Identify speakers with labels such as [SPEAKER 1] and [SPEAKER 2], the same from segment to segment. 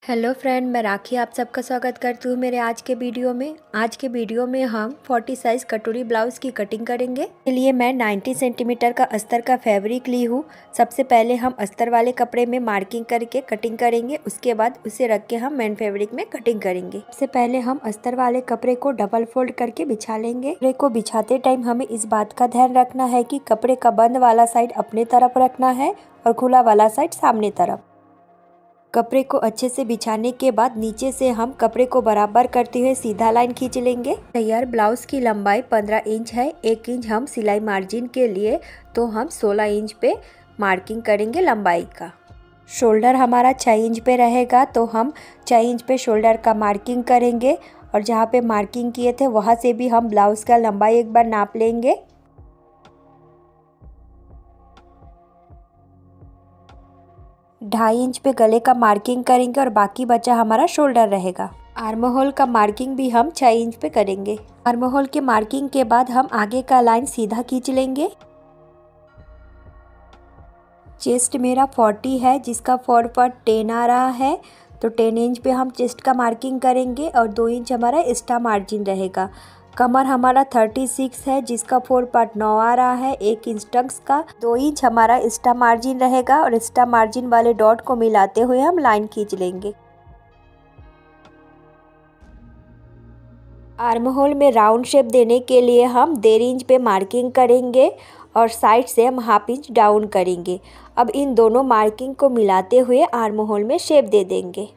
[SPEAKER 1] Hello friend, मैं राखी आप सबका स्वागत करती हूँ मेरे आज के वीडियो में। आज के वीडियो में हम 40 साइज़ कटोरी ब्लाउज़ की कटिंग करेंगे। इसके लिए मैं 90 सेंटीमीटर का अस्तर का फैब्रिक ली हूँ। सबसे पहले हम अस्तर वाले कपड़े में मार्किंग करके कटिंग करेंगे, उसके बाद उसे रख के हम मेन फैब्रिक में कटिंग करेंगे। सबसे पहले हम अस्तर वाले कपड़े को डबल फोल्ड करके बिछा लेंगे। कपड़े को बिछाते टाइम हमें इस बात का ध्यान रखना है कि कपड़े का बंद वाला साइड अपने तरफ रखना है और खुला वाला साइड सामने तरफ। कपड़े को अच्छे से बिछाने के बाद नीचे से हम कपड़े को बराबर करते हुए सीधा लाइन खींच लेंगे। तैयार ब्लाउज की लंबाई 15 इंच है। 1 इंच हम सिलाई मार्जिन के लिए, तो हम 16 इंच पे मार्किंग करेंगे लंबाई का। शोल्डर हमारा 6 इंच पे रहेगा, तो हम 6 इंच पे शोल्डर का मार्किंग करेंगे और जहाँ पे मार्किंग किए थे वहाँ से भी हम ब्लाउज का लंबाई एक बार नाप लेंगे। 2.5 इंच पे गले का मार्किंग करेंगे और बाकी बचा हमारा शोल्डर रहेगा। आर्म होल का मार्किंग भी हम 6 इंच पे करेंगे। आर्म होल के मार्किंग के बाद हम आगे का लाइन सीधा खींच लेंगे। चेस्ट मेरा 40 है, जिसका फॉरवर्ड 10 आ रहा है, तो 10 इंच पे हम चेस्ट का मार्किंग करेंगे और 2 इंच हमारा एक्स्ट्रा मार्जिन रहेगा। कमर हमारा 36 है, जिसका 4 पार्ट 9 आ रहा है। 1 इंच टक्स का 2 इंच हमारा एक्स्ट्रा मार्जिन रहेगा और एक्स्ट्रा मार्जिन वाले डॉट को मिलाते हुए हम लाइन खींच लेंगे। आर्म होल में राउंड शेप देने के लिए हम 1.5 इंच पे मार्किंग करेंगे और साइड से हम 1/2 इंच डाउन करेंगे। अब इन दोनों मार्किंग को मिलाते हुए आर्म होल में शेप दे देंगे।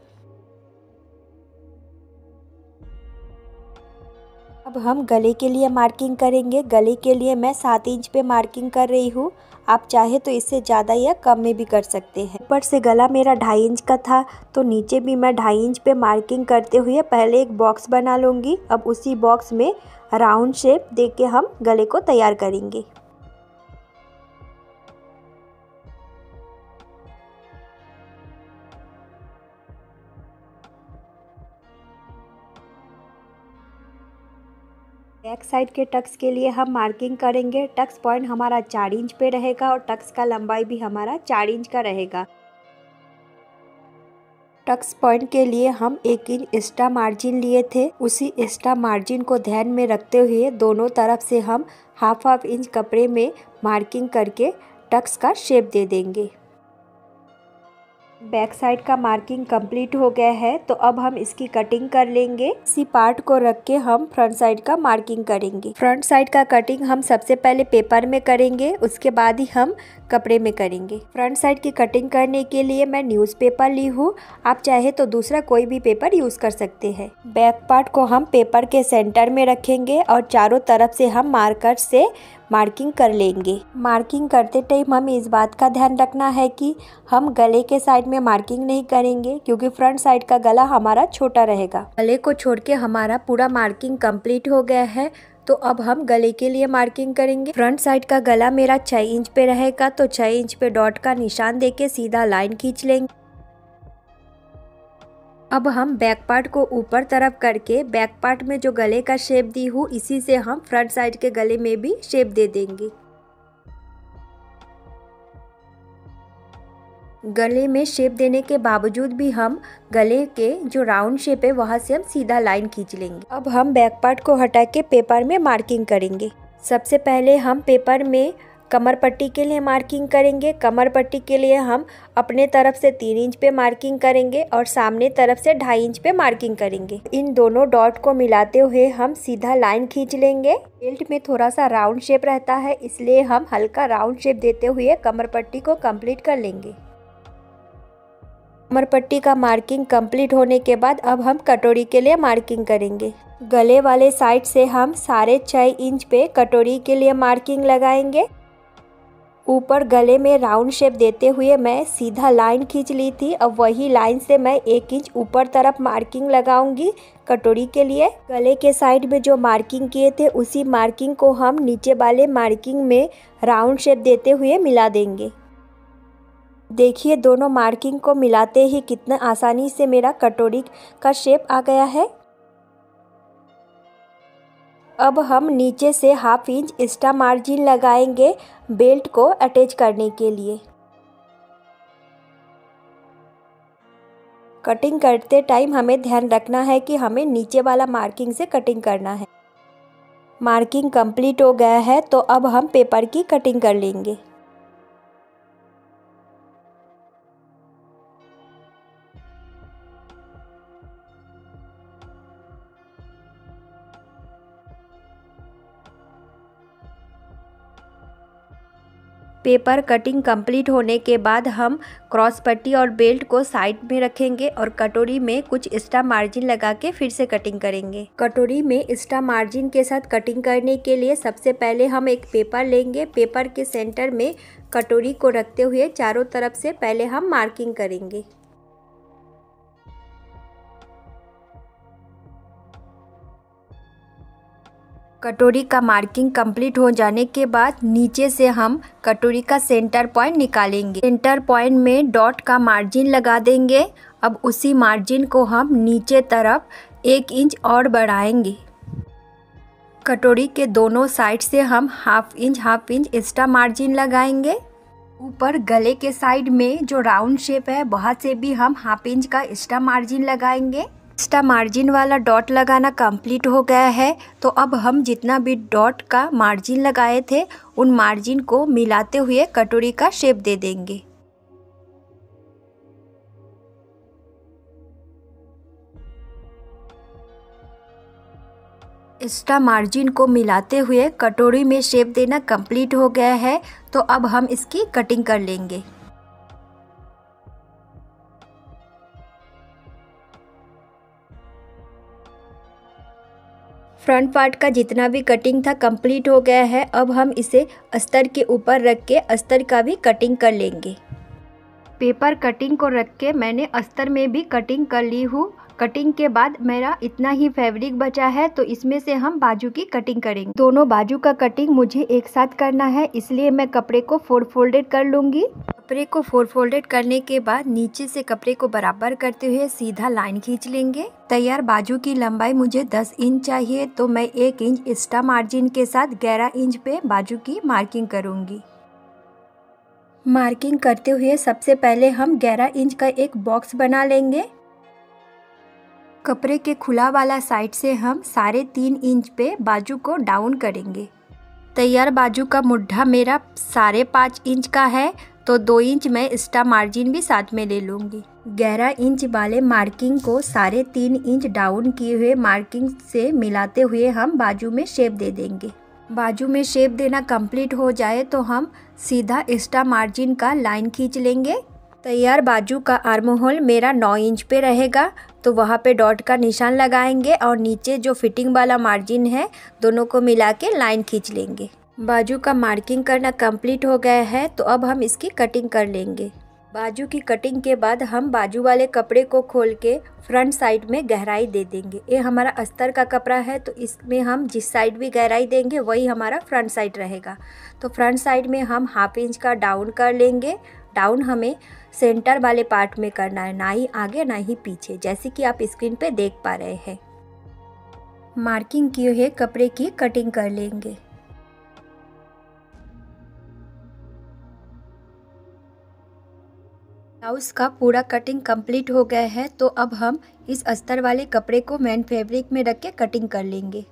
[SPEAKER 1] अब हम गले के लिए मार्किंग करेंगे। गले के लिए मैं 7 इंच पे मार्किंग कर रही हूँ। आप चाहे तो इससे ज़्यादा या कम में भी कर सकते हैं। ऊपर से गला मेरा 2.5 इंच का था, तो नीचे भी मैं 2.5 इंच पे मार्किंग करते हुए पहले एक बॉक्स बना लूँगी। अब उसी बॉक्स में राउंड शेप दे के हम गले को तैयार करेंगे। बैक साइड के टक्स के लिए हम मार्किंग करेंगे। टक्स पॉइंट हमारा 4 इंच पे रहेगा और टक्स का लंबाई भी हमारा 4 इंच का रहेगा। टक्स पॉइंट के लिए हम 1 इंच एक्स्ट्रा मार्जिन लिए थे। उसी एक्स्ट्रा मार्जिन को ध्यान में रखते हुए दोनों तरफ से हम 1/2 इंच कपड़े में मार्किंग करके टक्स का शेप दे देंगे। बैक साइड का मार्किंग कंप्लीट हो गया है, तो अब हम इसकी कटिंग कर लेंगे। इसी पार्ट को रख के हम फ्रंट साइड का मार्किंग करेंगे। फ्रंट साइड का कटिंग हम सबसे पहले पेपर में करेंगे, उसके बाद ही हम कपड़े में करेंगे। फ्रंट साइड की कटिंग करने के लिए मैं न्यूज़पेपर ली हूँ। आप चाहे तो दूसरा कोई भी पेपर यूज कर सकते हैं। बैक पार्ट को हम पेपर के सेंटर में रखेंगे और चारों तरफ से हम मार्कर से मार्किंग कर लेंगे। मार्किंग करते टाइम हमें इस बात का ध्यान रखना है कि हम गले के साइड में मार्किंग नहीं करेंगे, क्योंकि फ्रंट साइड का गला हमारा छोटा रहेगा। गले को छोड़ के हमारा पूरा मार्किंग कंप्लीट हो गया है, तो अब हम गले के लिए मार्किंग करेंगे। फ्रंट साइड का गला मेरा 6 इंच पे रहेगा, तो 6 इंच पे डॉट का निशान देके सीधा लाइन खींच लेंगे। अब हम बैक पार्ट को ऊपर तरफ करके बैक पार्ट में जो गले का शेप दी हूँ, इसी से हम फ्रंट साइड के गले में भी शेप दे देंगे। गले में शेप देने के बावजूद भी हम गले के जो राउंड शेप है वहाँ से हम सीधा लाइन खींच लेंगे। अब हम बैक पार्ट को हटा के पेपर में मार्किंग करेंगे। सबसे पहले हम पेपर में कमर पट्टी के लिए मार्किंग करेंगे। कमर पट्टी के लिए हम अपने तरफ से 3 इंच पे मार्किंग करेंगे और सामने तरफ से 2.5 इंच पे मार्किंग करेंगे। इन दोनों डॉट को मिलाते हुए हम सीधा लाइन खींच लेंगे। बेल्ट में थोड़ा सा राउंड शेप रहता है, इसलिए हम हल्का राउंड शेप देते हुए कमर पट्टी को कंप्लीट कर लेंगे। कमर पट्टी का मार्किंग कंप्लीट होने के बाद अब हम कटोरी के लिए मार्किंग करेंगे। गले वाले साइड से हम 6.5 इंच पे कटोरी के लिए मार्किंग लगाएंगे। ऊपर गले में राउंड शेप देते हुए मैं सीधा लाइन खींच ली थी। अब वही लाइन से मैं 1 इंच ऊपर तरफ मार्किंग लगाऊंगी कटोरी के लिए। गले के साइड में जो मार्किंग किए थे उसी मार्किंग को हम नीचे वाले मार्किंग में राउंड शेप देते हुए मिला देंगे। देखिए, दोनों मार्किंग को मिलाते ही कितना आसानी से मेरा कटोरी का शेप आ गया है। अब हम नीचे से 1/2 इंच एक्स्ट्रा मार्जिन लगाएंगे बेल्ट को अटैच करने के लिए। कटिंग करते टाइम हमें ध्यान रखना है कि हमें नीचे वाला मार्किंग से कटिंग करना है। मार्किंग कंप्लीट हो गया है तो अब हम पेपर की कटिंग कर लेंगे। पेपर कटिंग कंप्लीट होने के बाद हम क्रॉस पट्टी और बेल्ट को साइड में रखेंगे और कटोरी में कुछ एक्स्ट्रा मार्जिन लगा के फिर से कटिंग करेंगे। कटोरी में एक्स्ट्रा मार्जिन के साथ कटिंग करने के लिए सबसे पहले हम एक पेपर लेंगे। पेपर के सेंटर में कटोरी को रखते हुए चारों तरफ से पहले हम मार्किंग करेंगे। कटोरी का मार्किंग कंप्लीट हो जाने के बाद नीचे से हम कटोरी का सेंटर पॉइंट निकालेंगे। सेंटर पॉइंट में डॉट का मार्जिन लगा देंगे। अब उसी मार्जिन को हम नीचे तरफ 1 इंच और बढ़ाएंगे। कटोरी के दोनों साइड से हम हाफ इंच एक्स्ट्रा मार्जिन लगाएंगे। ऊपर गले के साइड में जो राउंड शेप है वहाँ से भी हम हाफ इंच का एक्स्ट्रा मार्जिन लगाएंगे। एक्स्ट्रा मार्जिन वाला डॉट लगाना कंप्लीट हो गया है तो अब हम जितना भी डॉट का मार्जिन लगाए थे उन मार्जिन को मिलाते हुए कटोरी का शेप दे देंगे। एक्स्ट्रा मार्जिन को मिलाते हुए कटोरी में शेप देना कंप्लीट हो गया है तो अब हम इसकी कटिंग कर लेंगे। फ्रंट पार्ट का जितना भी कटिंग था कंप्लीट हो गया है। अब हम इसे अस्तर के ऊपर रख के अस्तर का भी कटिंग कर लेंगे। पेपर कटिंग को रख के मैंने अस्तर में भी कटिंग कर ली हूँ। कटिंग के बाद मेरा इतना ही फैब्रिक बचा है तो इसमें से हम बाजू की कटिंग करेंगे। दोनों बाजू का कटिंग मुझे एक साथ करना है इसलिए मैं कपड़े को 4 फोल्डेड कर लूँगी। कपड़े को 4 फोल्डेड करने के बाद नीचे से कपड़े को बराबर करते हुए सीधा लाइन खींच लेंगे। तैयार बाजू की लंबाई मुझे 10 इंच चाहिए तो मैं 1 इंच एक्स्ट्रा मार्जिन के साथ 11 इंच पे बाजू की मार्किंग करूँगी। मार्किंग करते हुए सबसे पहले हम 11 इंच का एक बॉक्स बना लेंगे। कपड़े के खुला वाला साइड से हम 3.5 इंच पे बाजू को डाउन करेंगे। तैयार बाजू का मुड्ढा मेरा 5.5 इंच का है तो 2 इंच मैं एक्स्ट्रा मार्जिन भी साथ में ले लूँगी। 11 इंच वाले मार्किंग को 3.5 इंच डाउन किए हुए मार्किंग से मिलाते हुए हम बाजू में शेप दे देंगे। बाजू में शेप देना कंप्लीट हो जाए तो हम सीधा एक्स्ट्रा मार्जिन का लाइन खींच लेंगे। तैयार बाजू का आर्म होल मेरा 9 इंच पे रहेगा तो वहाँ पे डॉट का निशान लगाएंगे और नीचे जो फिटिंग वाला मार्जिन है दोनों को मिला के लाइन खींच लेंगे। बाजू का मार्किंग करना कंप्लीट हो गया है तो अब हम इसकी कटिंग कर लेंगे। बाजू की कटिंग के बाद हम बाजू वाले कपड़े को खोल के फ्रंट साइड में गहराई दे देंगे। ये हमारा अस्तर का कपड़ा है तो इसमें हम जिस साइड भी गहराई देंगे वही हमारा फ्रंट साइड रहेगा। तो फ्रंट साइड में हम हाफ इंच का डाउन कर लेंगे। डाउन हमें सेंटर वाले पार्ट में करना है, ना ही आगे ना ही पीछे, जैसे कि आप स्क्रीन पे देख पा रहे हैं। मार्किंग किए हुए कपड़े की कटिंग कर लेंगे। ब्लाउज का पूरा कटिंग कंप्लीट हो गया है तो अब हम इस अस्तर वाले कपड़े को मेन फैब्रिक में रख के कटिंग कर लेंगे।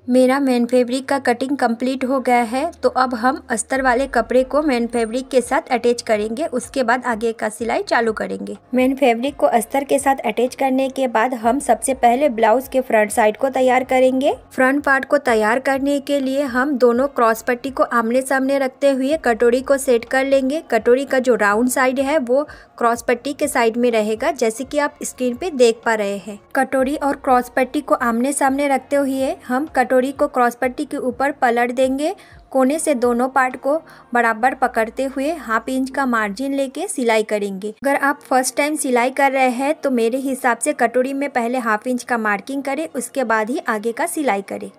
[SPEAKER 1] मेरा मेन फैब्रिक का कटिंग कंप्लीट हो गया है तो अब हम अस्तर वाले कपड़े को मेन फैब्रिक के साथ अटैच करेंगे। उसके बाद आगे का सिलाई चालू करेंगे। मेन फैब्रिक को अस्तर के साथ अटैच करने के बाद हम सबसे पहले ब्लाउज के फ्रंट साइड को तैयार करेंगे। फ्रंट पार्ट को तैयार करने के लिए हम दोनों क्रॉस पट्टी को आमने सामने रखते हुए कटोरी को सेट कर लेंगे। कटोरी का जो राउंड साइड है वो क्रॉस पट्टी के साइड में रहेगा, जैसे कि आप स्क्रीन पे देख पा रहे हैं। कटोरी और क्रॉस पट्टी को आमने सामने रखते हुए हम कटोरी को क्रॉस पट्टी के ऊपर पलट देंगे। कोने से दोनों पार्ट को बराबर पकड़ते हुए हाफ इंच का मार्जिन लेके सिलाई करेंगे। अगर आप फर्स्ट टाइम सिलाई कर रहे हैं तो मेरे हिसाब से कटोरी में पहले हाफ इंच का मार्किंग करें, उसके बाद ही आगे का सिलाई करें।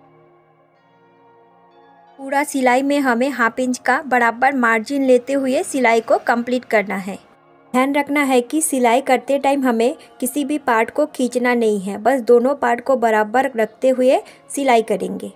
[SPEAKER 1] पूरा सिलाई में हमें हाफ इंच का बराबर मार्जिन लेते हुए सिलाई को कंप्लीट करना है। ध्यान रखना है कि सिलाई करते टाइम हमें किसी भी पार्ट को खींचना नहीं है, बस दोनों पार्ट को बराबर रखते हुए सिलाई करेंगे।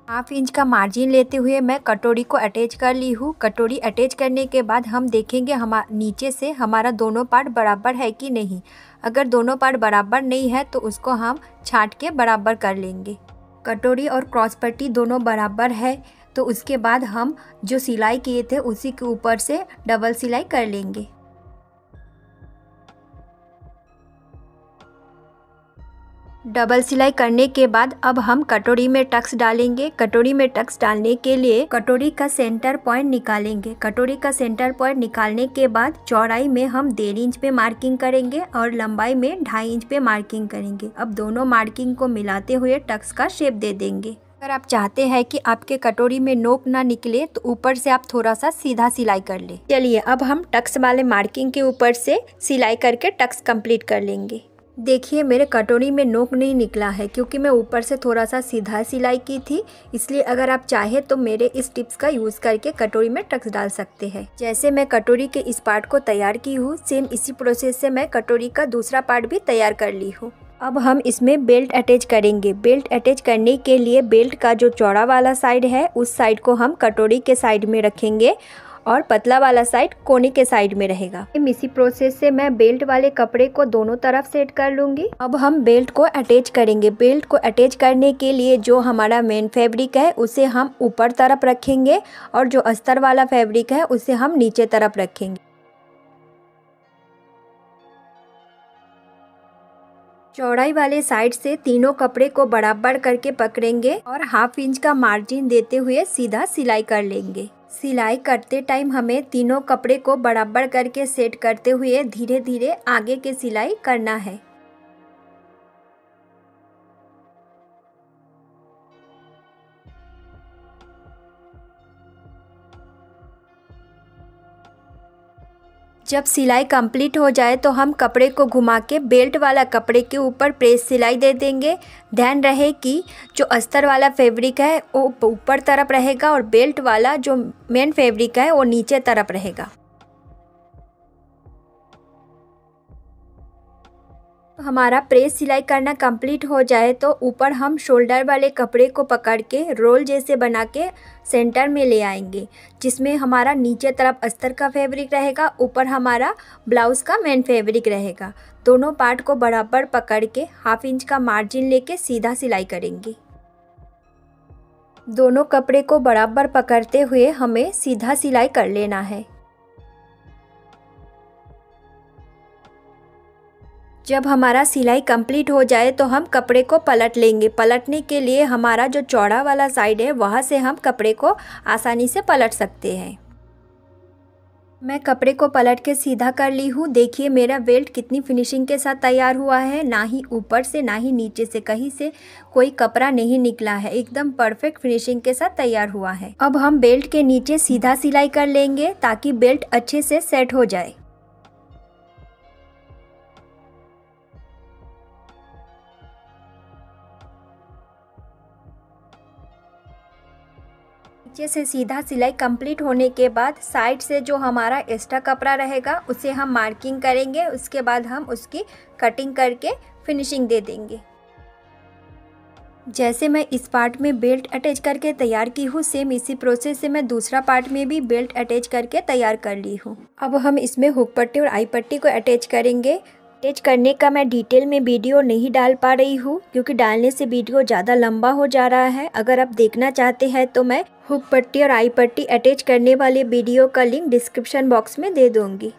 [SPEAKER 1] हाफ इंच का मार्जिन लेते हुए मैं कटोरी को अटैच कर ली हूँ। कटोरी अटैच करने के बाद हम देखेंगे नीचे से हमारा दोनों पार्ट बराबर है कि नहीं। अगर दोनों पार्ट बराबर नहीं है तो उसको हम छांट के बराबर कर लेंगे। कटोरी और क्रॉस पट्टी दोनों बराबर है तो उसके बाद हम जो सिलाई किए थे उसी के ऊपर से डबल सिलाई कर लेंगे। डबल सिलाई करने के बाद अब हम कटोरी में टक्स डालेंगे। कटोरी में टक्स डालने के लिए कटोरी का सेंटर पॉइंट निकालेंगे। कटोरी का सेंटर पॉइंट निकालने के बाद चौड़ाई में हम 1.5 इंच पे मार्किंग करेंगे और लंबाई में 2.5 इंच पे मार्किंग करेंगे। अब दोनों मार्किंग को मिलाते हुए टक्स का शेप दे देंगे। अगर आप चाहते हैं कि आपके कटोरी में नोक ना निकले तो ऊपर से आप थोड़ा सा सीधा सिलाई कर ले। चलिए अब हम टक्स वाले मार्किंग के ऊपर से सिलाई करके टक्स कंप्लीट कर लेंगे। देखिए मेरे कटोरी में नोक नहीं निकला है क्योंकि मैं ऊपर से थोड़ा सा सीधा सिलाई की थी, इसलिए अगर आप चाहे तो मेरे इस टिप्स का यूज़ करके कटोरी में टक्स डाल सकते हैं। जैसे मैं कटोरी के इस पार्ट को तैयार की हूँ, सेम इसी प्रोसेस से मैं कटोरी का दूसरा पार्ट भी तैयार कर ली हूँ। अब हम इसमें बेल्ट अटैच करेंगे। बेल्ट अटैच करने के लिए बेल्ट का जो चौड़ा वाला साइड है उस साइड को हम कटोरी के साइड में रखेंगे और पतला वाला साइड कोने के साइड में रहेगा। इसी प्रोसेस से मैं बेल्ट वाले कपड़े को दोनों तरफ सेट कर लूँगी। अब हम बेल्ट को अटैच करेंगे। बेल्ट को अटैच करने के लिए जो हमारा मेन फैब्रिक है उसे हम ऊपर तरफ रखेंगे और जो अस्तर वाला फैब्रिक है उसे हम नीचे तरफ रखेंगे। चौड़ाई वाले साइड से तीनों कपड़े को बराबर करके पकड़ेंगे और हाफ इंच का मार्जिन देते हुए सीधा सिलाई कर लेंगे। सिलाई करते टाइम हमें तीनों कपड़े को बराबर करके सेट करते हुए धीरे धीरे आगे की सिलाई करना है। जब सिलाई कंप्लीट हो जाए तो हम कपड़े को घुमा के बेल्ट वाला कपड़े के ऊपर प्रेस सिलाई दे देंगे। ध्यान रहे कि जो अस्तर वाला फैब्रिक है वो ऊपर तरफ रहेगा और बेल्ट वाला जो मेन फैब्रिक है वो नीचे तरफ रहेगा। हमारा प्रेस सिलाई करना कंप्लीट हो जाए तो ऊपर हम शोल्डर वाले कपड़े को पकड़ के रोल जैसे बना के सेंटर में ले आएंगे, जिसमें हमारा नीचे तरफ अस्तर का फैब्रिक रहेगा, ऊपर हमारा ब्लाउज का मेन फैब्रिक रहेगा। दोनों पार्ट को बराबर पकड़ के हाफ इंच का मार्जिन लेके सीधा सिलाई करेंगे। दोनों कपड़े को बराबर पकड़ते हुए हमें सीधा सिलाई कर लेना है। जब हमारा सिलाई कंप्लीट हो जाए तो हम कपड़े को पलट लेंगे। पलटने के लिए हमारा जो चौड़ा वाला साइड है वहाँ से हम कपड़े को आसानी से पलट सकते हैं। मैं कपड़े को पलट के सीधा कर ली हूँ। देखिए मेरा बेल्ट कितनी फिनिशिंग के साथ तैयार हुआ है। ना ही ऊपर से ना ही नीचे से कहीं से कोई कपड़ा नहीं निकला है, एकदम परफेक्ट फिनिशिंग के साथ तैयार हुआ है। अब हम बेल्ट के नीचे सीधा सिलाई कर लेंगे ताकि बेल्ट अच्छे से सेट हो जाए। नीचे से सीधा सिलाई कंप्लीट होने के बाद साइड से जो हमारा एक्स्ट्रा कपड़ा रहेगा उसे हम मार्किंग करेंगे। उसके बाद हम उसकी कटिंग करके फिनिशिंग दे देंगे। जैसे मैं इस पार्ट में बेल्ट अटैच करके तैयार की हूँ, सेम इसी प्रोसेस से मैं दूसरा पार्ट में भी बेल्ट अटैच करके तैयार कर ली हूँ। अब हम इसमें हुक पट्टी और आई पट्टी को अटैच करेंगे। अटैच करने का मैं डिटेल में वीडियो नहीं डाल पा रही हूँ क्योंकि डालने से वीडियो ज़्यादा लंबा हो जा रहा है। अगर आप देखना चाहते हैं तो मैं हुक पट्टी और आई पट्टी अटैच करने वाले वीडियो का लिंक डिस्क्रिप्शन बॉक्स में दे दूँगी।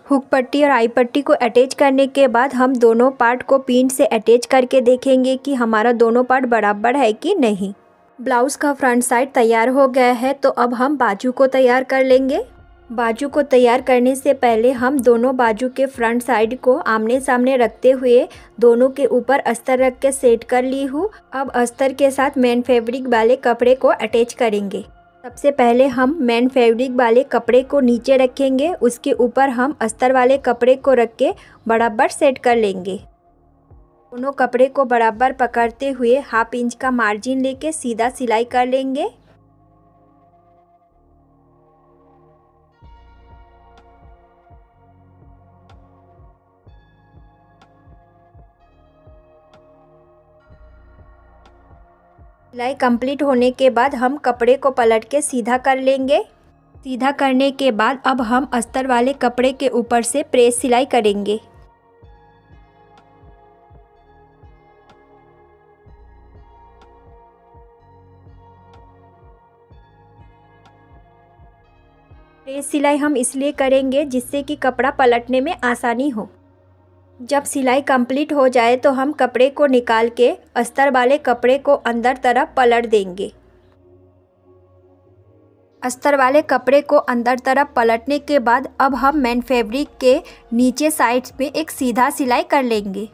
[SPEAKER 1] हुक पट्टी और आई पट्टी को अटैच करने के बाद हम दोनों पार्ट को पिन से अटैच करके देखेंगे कि हमारा दोनों पार्ट बराबर है कि नहीं। ब्लाउज़ का फ्रंट साइड तैयार हो गया है तो अब हम बाजू को तैयार कर लेंगे। बाजू को तैयार करने से पहले हम दोनों बाजू के फ्रंट साइड को आमने सामने रखते हुए दोनों के ऊपर अस्तर रख के सेट कर ली हूँ। अब अस्तर के साथ मेन फैब्रिक वाले कपड़े को अटैच करेंगे। सबसे पहले हम मेन फैब्रिक वाले कपड़े को नीचे रखेंगे, उसके ऊपर हम अस्तर वाले कपड़े को रख के बराबर सेट कर लेंगे। दोनों कपड़े को बराबर पकड़ते हुए हाफ इंच का मार्जिन लेके सीधा सिलाई कर लेंगे। सिलाई कंप्लीट होने के बाद हम कपड़े को पलट के सीधा कर लेंगे। सीधा करने के बाद अब हम अस्तर वाले कपड़े के ऊपर से प्रेस सिलाई करेंगे। प्रेस सिलाई हम इसलिए करेंगे जिससे कि कपड़ा पलटने में आसानी हो। जब सिलाई कंप्लीट हो जाए तो हम कपड़े को निकाल के अस्तर वाले कपड़े को अंदर तरफ पलट देंगे। अस्तर वाले कपड़े को अंदर तरफ पलटने के बाद अब हम मेन फैब्रिक के नीचे साइड्स में एक सीधा सिलाई कर लेंगे।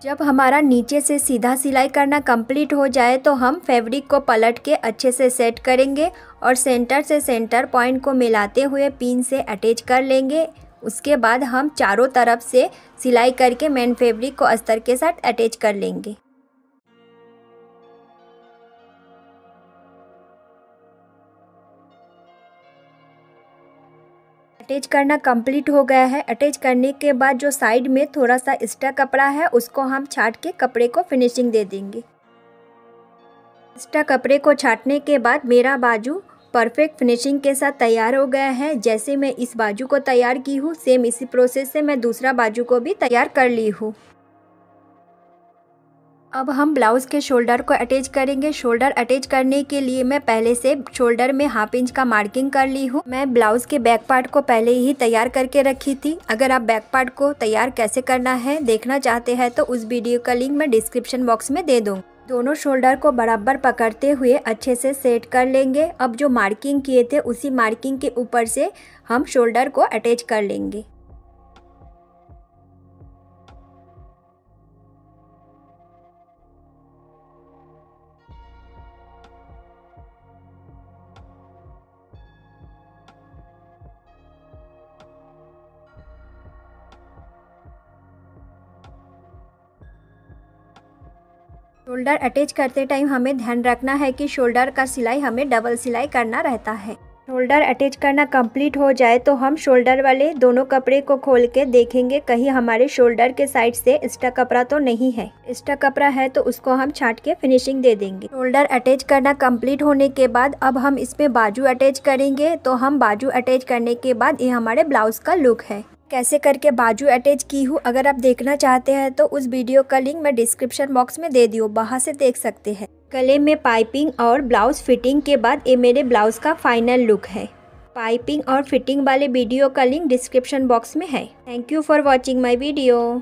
[SPEAKER 1] जब हमारा नीचे से सीधा सिलाई करना कंप्लीट हो जाए तो हम फैब्रिक को पलट के अच्छे से सेट करेंगे और सेंटर से सेंटर पॉइंट को मिलाते हुए पिन से अटैच कर लेंगे। उसके बाद हम चारों तरफ से सिलाई करके मेन फैब्रिक को अस्तर के साथ अटैच कर लेंगे। अटैच करना कंप्लीट हो गया है। अटैच करने के बाद जो साइड में थोड़ा सा एक्स्ट्रा कपड़ा है उसको हम छाट के कपड़े को फिनिशिंग दे देंगे। एक्स्ट्रा कपड़े को छाटने के बाद मेरा बाजू परफेक्ट फिनिशिंग के साथ तैयार हो गया है। जैसे मैं इस बाजू को तैयार की हूँ सेम इसी प्रोसेस से मैं दूसरा बाजू को भी तैयार कर ली हूँ। अब हम ब्लाउज़ के शोल्डर को अटैच करेंगे। शोल्डर अटैच करने के लिए मैं पहले से शोल्डर में 1/2 इंच का मार्किंग कर ली हूँ। मैं ब्लाउज़ के बैक पार्ट को पहले ही तैयार करके रखी थी। अगर आप बैक पार्ट को तैयार कैसे करना है देखना चाहते हैं तो उस वीडियो का लिंक मैं डिस्क्रिप्शन बॉक्स में दे दूँगी। दोनों शोल्डर को बराबर पकड़ते हुए अच्छे से सेट कर लेंगे। अब जो मार्किंग किए थे उसी मार्किंग के ऊपर से हम शोल्डर को अटैच कर लेंगे। शोल्डर अटैच करते टाइम हमें ध्यान रखना है कि शोल्डर का सिलाई हमें डबल सिलाई करना रहता है। शोल्डर अटैच करना कंप्लीट हो जाए तो हम शोल्डर वाले दोनों कपड़े को खोल के देखेंगे कहीं हमारे शोल्डर के साइड से एक्स्ट्रा कपड़ा तो नहीं है। एक्स्ट्रा कपड़ा है तो उसको हम छाट के फिनिशिंग दे देंगे। शोल्डर अटैच करना कंप्लीट होने के बाद अब हम इसमें बाजू अटैच करेंगे। तो हम बाजू अटैच करने के बाद ये हमारे ब्लाउज का लुक है। कैसे करके बाजू अटैच की हूँ अगर आप देखना चाहते हैं तो उस वीडियो का लिंक मैं डिस्क्रिप्शन बॉक्स में दे दी हूँ, वहाँ से देख सकते हैं। गले में पाइपिंग और ब्लाउज फिटिंग के बाद ये मेरे ब्लाउज का फाइनल लुक है। पाइपिंग और फिटिंग वाले वीडियो का लिंक डिस्क्रिप्शन बॉक्स में है। Thank you for watching my video.